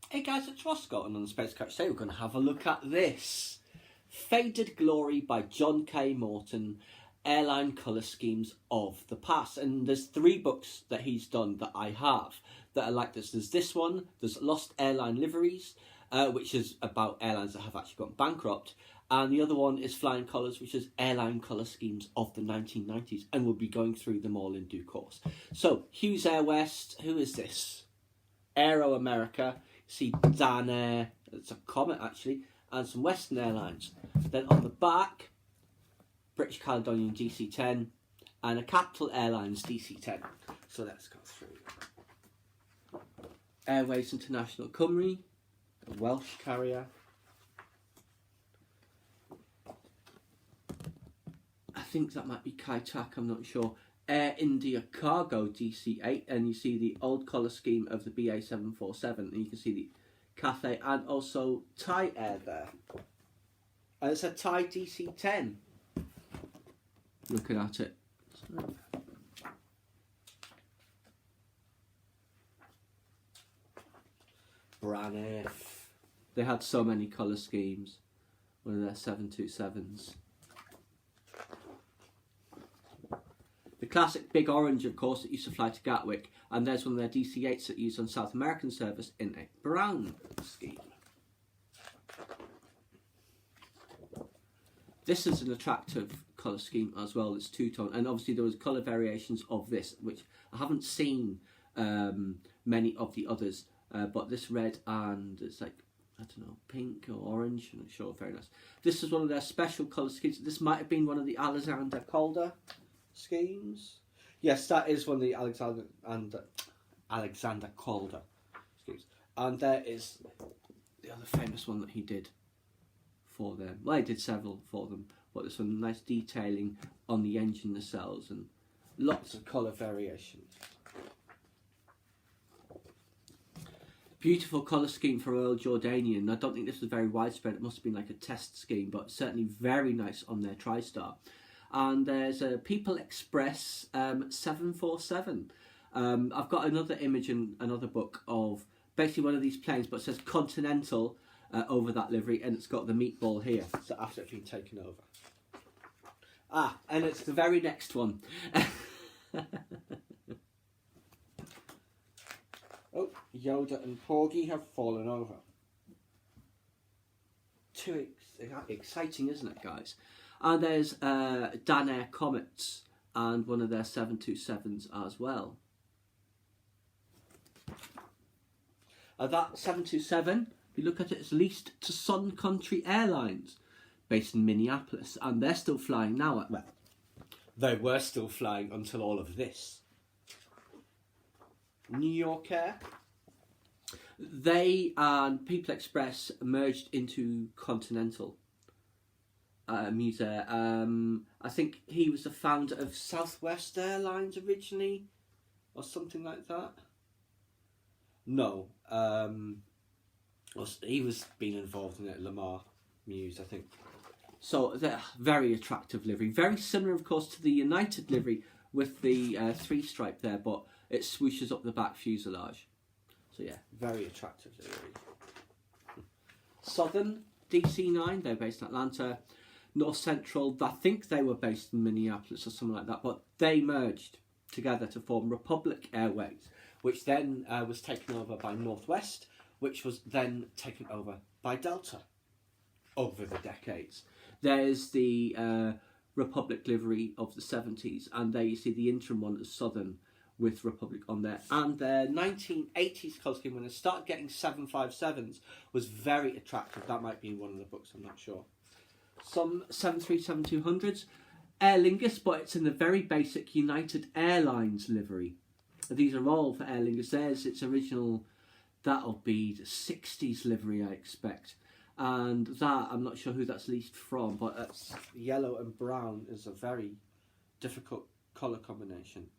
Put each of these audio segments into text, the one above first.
Hey guys, it's Ross Scotland on the Space Coach. Today we're going to have a look at this. Faded Glory by John K. Morton, Airline Colour Schemes of the Past. And there's 3 books that he's done that I have that are like this. There's this one, there's Lost Airline Liveries, which is about airlines that have actually gone bankrupt. And the other one is Flying Colours, which is Airline Colour Schemes of the 1990s. And we'll be going through them all in due course. So, Hughes Air West, who is this? Aero America. See Dan Air, it's a Comet actually, and some Western Airlines. Then on the back, British Caledonian DC-10 and a Capital Airlines DC-10. So let's go through. Airways International Cymru, a Welsh carrier. I think that might be Kai Tak, I'm not sure. Air India Cargo DC-8, and you see the old colour scheme of the BA 747, and you can see the Cathay and also Thai Air there. And it's a Thai DC-10. Looking at it. Braniff. They had so many colour schemes. One of their 727s. The classic big orange, of course, that used to fly to Gatwick, and there's one of their DC-8s that used on South American service in a brown scheme. This is an attractive colour scheme as well. It's two-tone, and obviously there was colour variations of this, which I haven't seen many of the others, but this red and it's like, I don't know, pink or orange, I'm not sure, very nice. This is one of their special colour schemes. This might have been one of the Alexander Calder schemes. Yes, that is one of the Alexander Calder schemes. And there is the other famous one that he did for them. Well, he did several for them, but there's some nice detailing on the engine nacelles and lots of colour variations. Beautiful colour scheme for Royal Jordanian. I don't think this was very widespread. It must have been like a test scheme, but certainly very nice on their TriStar. And there's a People Express 747. I've got another image in another book of basically one of these planes, but it says Continental over that livery, and it's got the meatball here, so after it's been taken over. Ah, and it's the very next one. Oh, Yoda and Porgy have fallen over. Too exciting, isn't it, guys? And there's Dan Air Comets and one of their 727s as well. That 727, if you look at it, it's leased to Sun Country Airlines, based in Minneapolis, and they're still flying now. Well, they were still flying until all of this. New York Air. They and People Express merged into Continental. Musair. I think he was the founder of Southwest Airlines originally, or something like that. No, he was being involved in it. Lamar Muse, I think. So they're very attractive livery, very similar, of course, to the United livery with the 3-stripe there, but it swooshes up the back fuselage. So yeah, very attractive livery. Southern DC-9, they're based in Atlanta. North Central, I think they were based in Minneapolis or something like that, but they merged together to form Republic Airways, which then was taken over by Northwest, which was then taken over by Delta over the decades. There's the Republic livery of the 70s, and there you see the interim one as Southern with Republic on there. And their 1980s colour scheme, when they started getting 757s, was very attractive. That might be in one of the books, I'm not sure. Some 737-200s, Aer Lingus, but it's in the very basic United Airlines livery. These are all for Aer Lingus. There's its original, that'll be the 60s livery, I expect. And that, I'm not sure who that's leased from, but that's yellow and brown is a very difficult colour combination.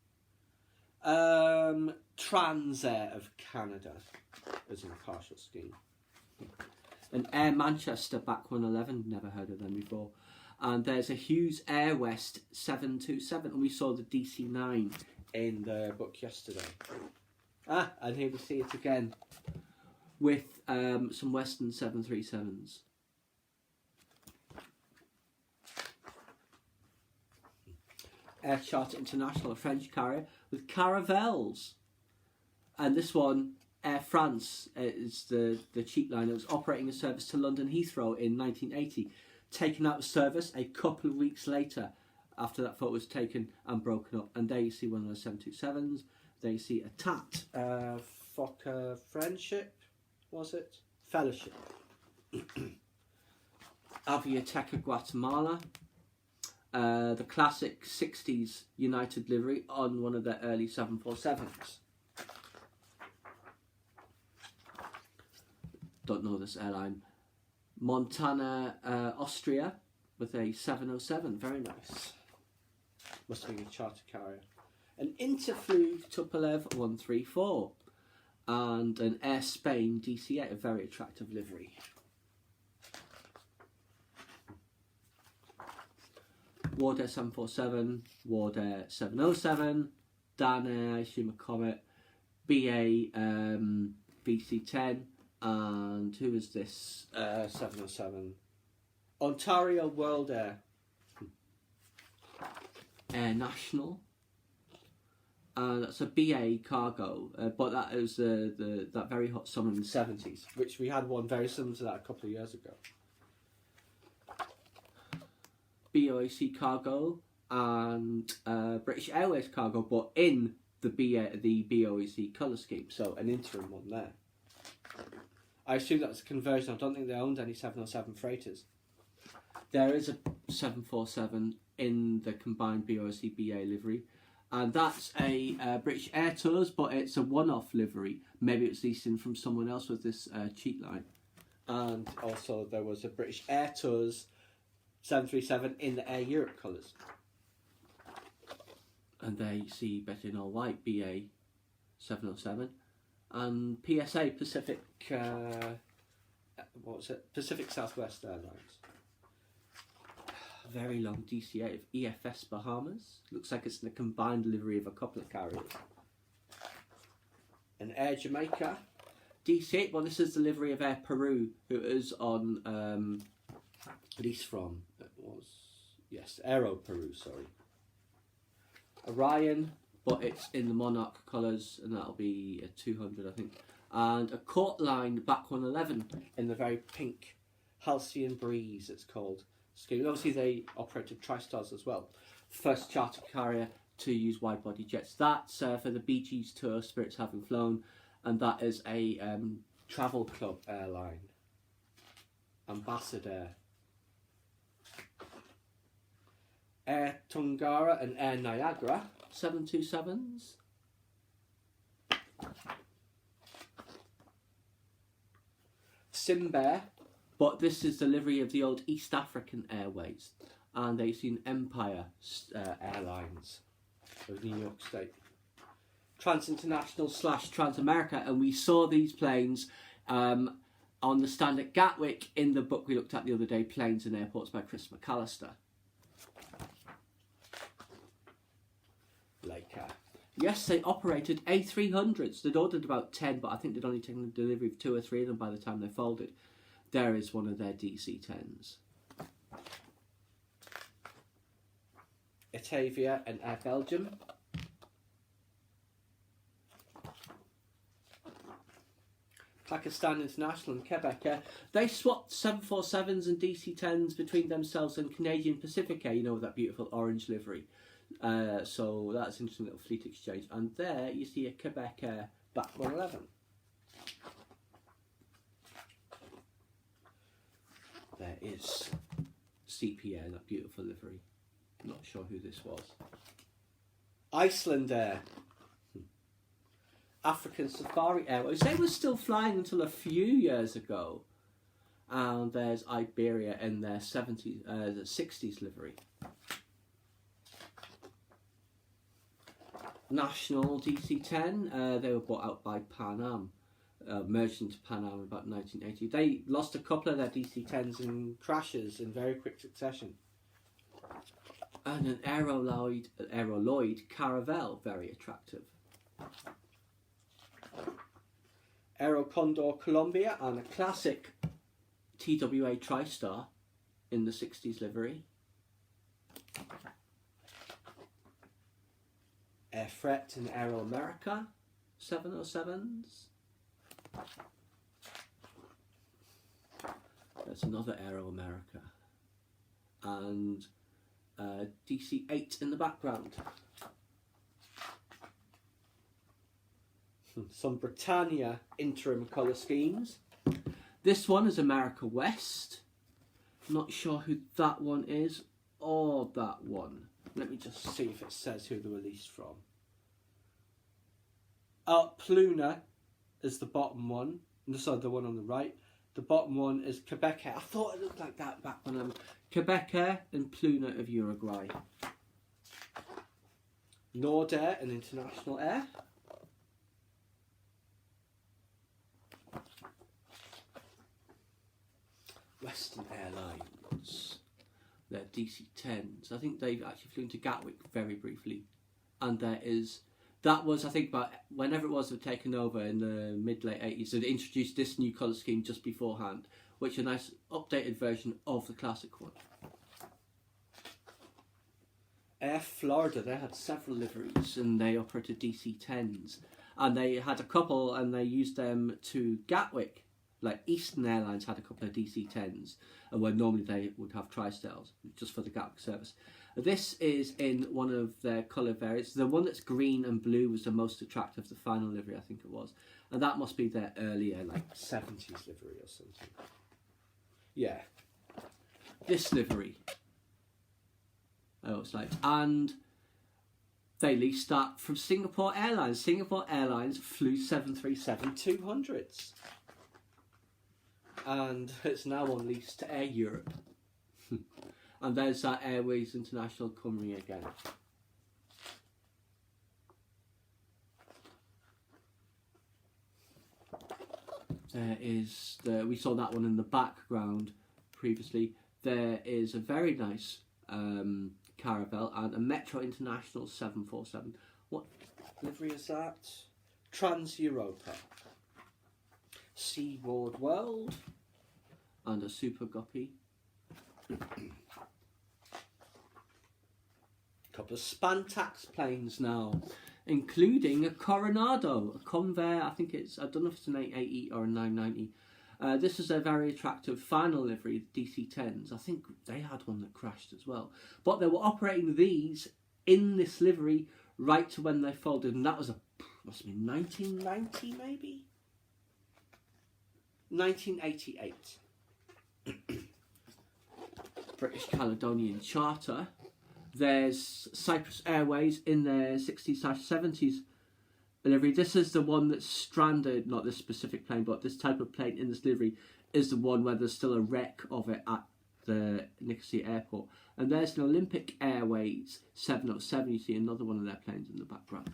Transair of Canada is in a partial scheme. And Air Manchester back 111, never heard of them before. And there's a Hughes Air West 727, and we saw the DC-9 in the book yesterday. Ah, and here we see it again with some Western 737s. Air Charter International, a French carrier with caravels. And this one, Air France, is the cheap line. It was operating a service to London Heathrow in 1980. Taken out of service a couple of weeks later after that photo was taken and broken up. And there you see one of those 727s. There you see a TAT, Fokker Friendship, was it? Fellowship. Aviateca Guatemala. The classic 60s United livery on one of their early 747s. Don't know this airline. Montana, Austria, with a 707. Very nice. Must be a charter carrier. An Interflug Tupolev 134. And an Air Spain DC-8, a very attractive livery. Wardair 747, Wardair 707, Danair, I assume a Comet, BA BC10, and who is this? 707. Ontario World Air. Air National. That's a BA cargo, but that was that very hot summer in the 70s, which we had one very similar to that a couple of years ago. BOAC cargo and British Airways cargo, but in the BOAC colour scheme, so an interim one there. I assume that's a conversion. I don't think they owned any 707 freighters. There is a 747 in the combined BOAC BA livery, and that's a British Air Tours, but it's a one-off livery. Maybe it's leased in from someone else with this cheat line. And also there was a British Air Tours 737 in the Air Europe colours. And there you see better in all white BA 707 and PSA Pacific Pacific Southwest Airlines. Very long DC-8 of EFS Bahamas. Looks like it's in a combined livery of a couple of carriers. An Air Jamaica DC-8. Well, this is the livery of Air Peru, who is on lease from, Aero Peru, sorry. Orion, but it's in the Monarch colours, and that'll be a 200, I think. And a Court Line Back 111 in the very pink Halcyon Breeze, it's called. Scheme. Obviously, they operated TriStars as well. First charter carrier to use wide-body jets. That's for the Bee Gees tour, Spirits Having Flown, and that is a travel club airline. Ambassador. Air Tungara and Air Niagara 727s. Simbear, but this is the livery of the old East African Airways, and they've seen Empire Airlines of New York State. Trans-International / Trans-America, and we saw these planes on the stand at Gatwick in the book we looked at the other day, Planes and Airports by Chris McAllister. Yes, they operated A300s. They'd ordered about 10, but I think they'd only taken the delivery of 2 or 3 of them by the time they folded. There is one of their DC-10s. Atavia and Air Belgium. Pakistan International and Quebec Air. They swapped 747s and DC-10s between themselves and Canadian Pacific Air, you know, with that beautiful orange livery. So that's an interesting little fleet exchange. And there you see a Quebec Air Back 111. There is CPA in that beautiful livery. Not sure who this was. Iceland Air. African Safari Airways. They were still flying until a few years ago. And there's Iberia in their 60s livery. National DC-10, they were bought out by Pan Am, merged into Pan Am in about 1980. They lost a couple of their DC-10s in crashes in very quick succession. And an Aeroloid Caravelle, very attractive. Aero Condor Columbia, and a classic TWA TriStar in the 60s livery. Air Fret and Aero America 707s. There's another Aero America. And DC-8 in the background. Some Britannia interim colour schemes. This one is America West. Not sure who that one is or that one. Let me just see if it says who they're released from. Pluna is the bottom one. Sorry, the one on the right. The bottom one is Quebec Air. I thought it looked like that back when I'm Quebec Air and Pluna of Uruguay. Nordair and International Air. Western Airlines. They're DC-10s. I think they've actually flown to Gatwick very briefly. And there is... That was, I think, about whenever it was they've taken over in the mid-late 80s, so they introduced this new colour scheme just beforehand, which is a nice updated version of the classic one. Air Florida, they had several liveries and they operated DC-10s. And they had a couple and they used them to Gatwick. Like Eastern Airlines had a couple of DC-10s, where normally they would have TriStars, just for the Gatwick service. This is in one of their colour variants. The one that's green and blue was the most attractive, the final livery, I think it was. And that must be their earlier, like, 70s livery or something. Yeah. This livery. Oh, it's like... And they leased that from Singapore Airlines. Singapore Airlines flew 737-200s. And it's now on lease to Air Europe. And there's that Airways International Cymru again. There is we saw that one in the background previously. There is a very nice Caravelle and a Metro International 747. What livery is that? Trans Europa. Seaboard World and a Super Guppy. Couple of Spantax planes now, including a Coronado, a Convair. I think it's, I don't know if it's an 880 or a 990. This is a very attractive final livery, DC-10s. I think they had one that crashed as well. But they were operating these in this livery right to when they folded, and that was must have been 1990 maybe? 1988. British Caledonian Charter. There's Cyprus Airways in their 60s/70s livery. This is the one that's stranded, not this specific plane, but this type of plane in this livery is the one where there's still a wreck of it at the Nicosia Airport. And there's an Olympic Airways 707. You see another one of their planes in the background.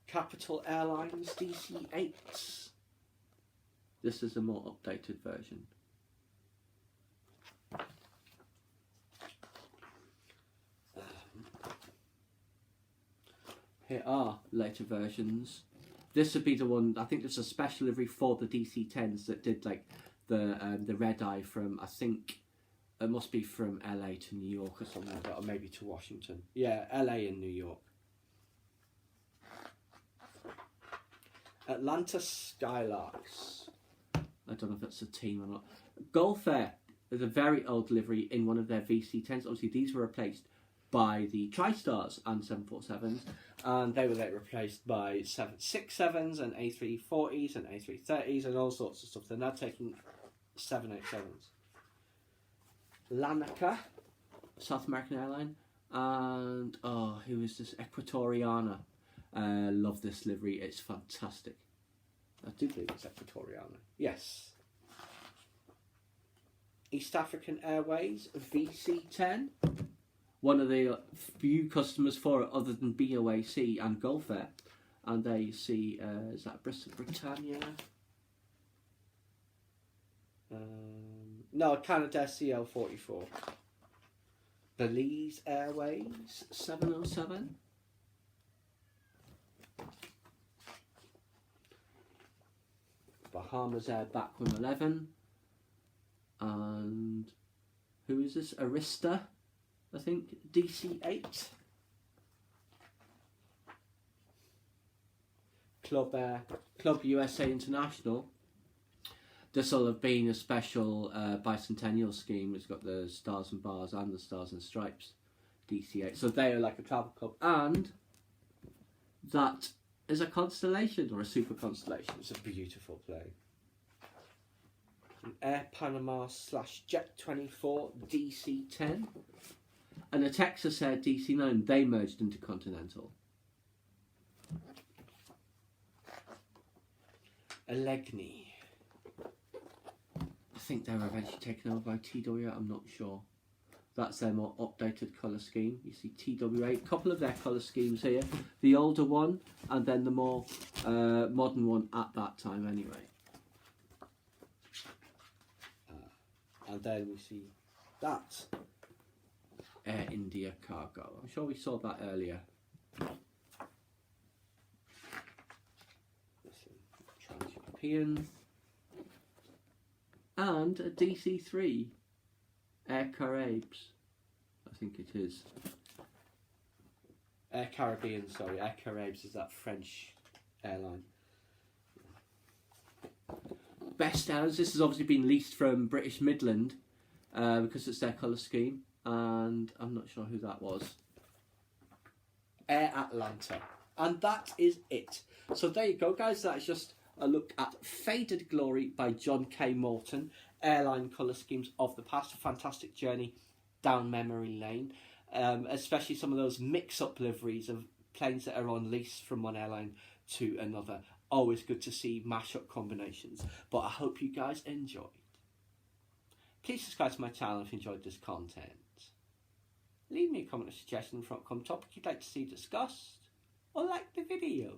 Capital Airlines DC-8s. This is a more updated version. Here are later versions. This would be the one, I think there's a special livery for the DC-10s that did like the red eye from, I think it must be from LA to New York or something like that, or maybe to Washington. Yeah, LA and New York. Atlanta Skylarks. I don't know if that's a team or not. Gulf Air is a very old livery in one of their VC-10s. Obviously, these were replaced by the TriStars and 747s, and they were later replaced by 767s and A340s and A330s and all sorts of stuff. They're now taking 787s. Lanaka, South American airline, and who is this? Equatoriana. Love this livery, it's fantastic. I do believe it's Equatoriana. Yes. East African Airways, VC-10. One of the few customers for it other than BOAC and Gulf Air. And there you see, is that Bristol Britannia? No, Canadair CL44. Belize Airways 707. Yokohama's Air back with 11. And who is this? Arista, I think, DC-8. Club USA International. This will have been a special bicentennial scheme. It's got the Stars and Bars and the Stars and Stripes DC-8. So they are like a travel club. And that is a constellation or a super constellation. It's a beautiful plane. An Air Panama / Jet 24 DC-10. And a Texas Air DC-9. They merged into Continental. Allegheny. I think they were eventually taken over by TWA, I'm not sure. That's their more updated colour scheme. You see TWA, a couple of their colour schemes here. The older one and then the more modern one at that time anyway. And then we see that Air India cargo. I'm sure we saw that earlier. Trans-European. And a DC-3 Air Caribs, I think it is. Air Caribbean, sorry. Air Caribs is that French airline. Best Airlines. This has obviously been leased from British Midland because it's their colour scheme, and I'm not sure who that was. Air Atlanta. And that is it. So there you go, guys. That's just a look at Faded Glory by John K. Morton, airline colour schemes of the past. A fantastic journey down memory lane, especially some of those mix-up liveries of planes that are on lease from one airline to another. Always good to see mash-up combinations, but I hope you guys enjoyed. Please subscribe to my channel if you enjoyed this content. Leave me a comment or suggestion for an upcoming topic you'd like to see discussed, or like the video.